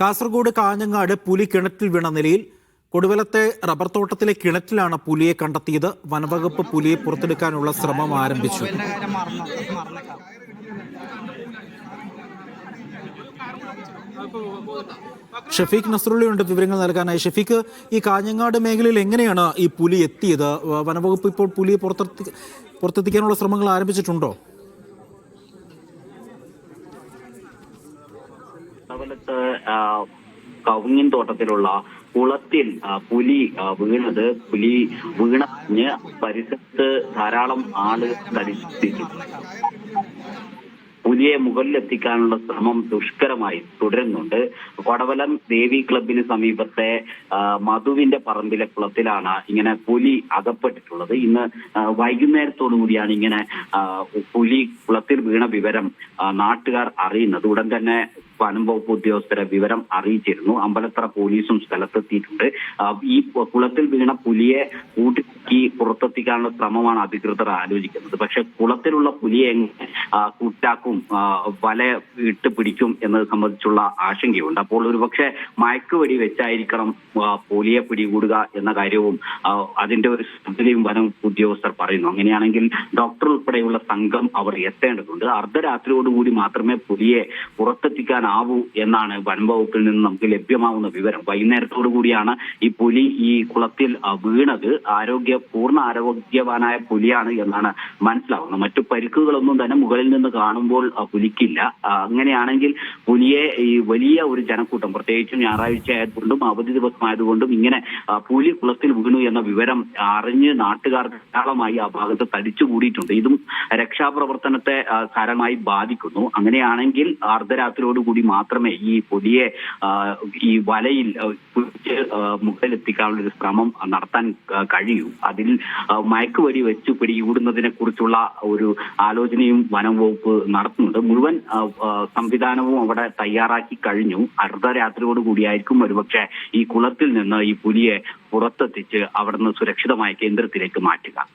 കാസർഗോഡ് കാഞ്ഞങ്ങാട് പുലി കിണറ്റിൽ വീണ നിലയിൽ കൊടുവലത്തെ റബ്ബർ തോട്ടത്തിലെ കിണറ്റിലാണ് പുലിയെ കണ്ടെത്തിയത്. വനവകുപ്പ് പുലിയെ പുറത്തെടുക്കാനുള്ള ശ്രമം ആരംഭിച്ചു. ഷഫീഖ് നസ്രുള്ളയുണ്ട് വിവരങ്ങൾ നൽകാനായി. ഷഫീഖ്, ഈ കാഞ്ഞങ്ങാട് മേഖലയിൽ എങ്ങനെയാണ് ഈ പുലി എത്തിയത്? വനവകുപ്പ് ഇപ്പോൾ പുലിയെ പുറത്തെത്തിക്കാനുള്ള ശ്രമങ്ങൾ ആരംഭിച്ചിട്ടുണ്ടോ? കവുങ്ങിൻ തോട്ടത്തിലുള്ള കുളത്തിൽ പുലി വീണ പരിസരത്ത് ധാരാളം ആളുകൾ തടിച്ചിരിക്കും. പുലിയെ മുകളിലെത്തിക്കാനുള്ള ശ്രമം ദുഷ്കരമായി തുടരുന്നുണ്ട്. കൊടവലം ദേവി ക്ലബിന് സമീപത്തെ മധുവിന്റെ പറമ്പിലെ കുളത്തിലാണ് ഇങ്ങനെ പുലി അകപ്പെട്ടിട്ടുള്ളത്. ഇന്ന് വൈകുന്നേരത്തോടു കൂടിയാണ് ഇങ്ങനെ പുലി കുളത്തിൽ വീണ വിവരം നാട്ടുകാർ അറിയുന്നത്. ഉടൻ തന്നെ വനം വകുപ്പ് ഉദ്യോഗസ്ഥരെ വിവരം അറിയിച്ചിരുന്നു. അമ്പലത്തറ പോലീസും സ്ഥലത്തെത്തിയിട്ടുണ്ട്. ഈ കുളത്തിൽ വീണ പുലിയെ കൂട്ടി പുറത്തെത്തിക്കാനുള്ള ശ്രമമാണ് അധികൃതർ ആലോചിക്കുന്നത്. പക്ഷെ കുളത്തിലുള്ള പുലിയെ എങ്ങനെ കൂട്ടാക്കും, വല ഇട്ട് പിടിക്കും എന്നത് സംബന്ധിച്ചുള്ള ആശങ്കയുണ്ട്. അപ്പോൾ ഒരുപക്ഷെ മയക്കുവെടി വെച്ചായിരിക്കണം പുലിയെ പിടികൂടുക എന്ന കാര്യവും അതിന്റെ ഒരു സാധ്യതയും വനം ഉദ്യോഗസ്ഥർ പറയുന്നു. അങ്ങനെയാണെങ്കിൽ ഡോക്ടർ ഉൾപ്പെടെയുള്ള സംഘം അവർ എത്തേണ്ടതുണ്ട്. അർദ്ധരാത്രിയോടുകൂടി മാത്രമേ പുലിയെ പുറത്തെത്തിക്കാനാവൂ എന്നാണ് വനം വകുപ്പിൽ നിന്ന് നമുക്ക് ലഭ്യമാവുന്ന വിവരം. വൈകുന്നേരത്തോടു കൂടിയാണ് ഈ പുലി ഈ കുളത്തിൽ വീണത്. പൂർണ്ണ ആരോഗ്യവാനായ പുലിയാണ് എന്നാണ് മനസ്സിലാവുന്നത്. മറ്റു പരിക്കുകളൊന്നും തന്നെ മുകളിൽ നിന്ന് കാണുമ്പോൾ പുലിക്കില്ല. അങ്ങനെയാണെങ്കിൽ പുലിയെ ഈ വലിയ ഒരു ജനക്കൂട്ടം, പ്രത്യേകിച്ചും ഞായറാഴ്ച ആയതുകൊണ്ടും അവധി ദിവസമായതുകൊണ്ടും ഇങ്ങനെ പുലി കുളത്തിൽ വീണു എന്ന വിവരം അറിഞ്ഞ് നാട്ടുകാർ ധാരാളമായി ആ ഭാഗത്ത് തടിച്ചുകൂടിയിട്ടുണ്ട്. ഇതും രക്ഷാപ്രവർത്തനത്തെ സാരമായി ബാധിക്കുന്നു. അങ്ങനെയാണെങ്കിൽ അർദ്ധരാത്രിയോടുകൂടി മാത്രമേ ഈ പുലിയെ ഈ വലയിൽ മുകളിലെത്തിക്കാനുള്ള ഒരു ശ്രമം നടത്താൻ കഴിയൂ. അതിൽ മയക്കുവെടി വെച്ച് പിടികൂടുന്നതിനെ കുറിച്ചുള്ള ഒരു ആലോചനയും വനം വകുപ്പ് നടത്തുന്നുണ്ട്. മുഴുവൻ സംവിധാനവും അവിടെ തയ്യാറാക്കി കഴിഞ്ഞു. അർദ്ധരാത്രിയോടുകൂടിയായിരിക്കും ഒരുപക്ഷെ ഈ കുളത്തിൽ നിന്ന് ഈ പുലിയെ പുറത്തെത്തിച്ച് അവിടുന്ന് സുരക്ഷിതമായ കേന്ദ്രത്തിലേക്ക് മാറ്റുക.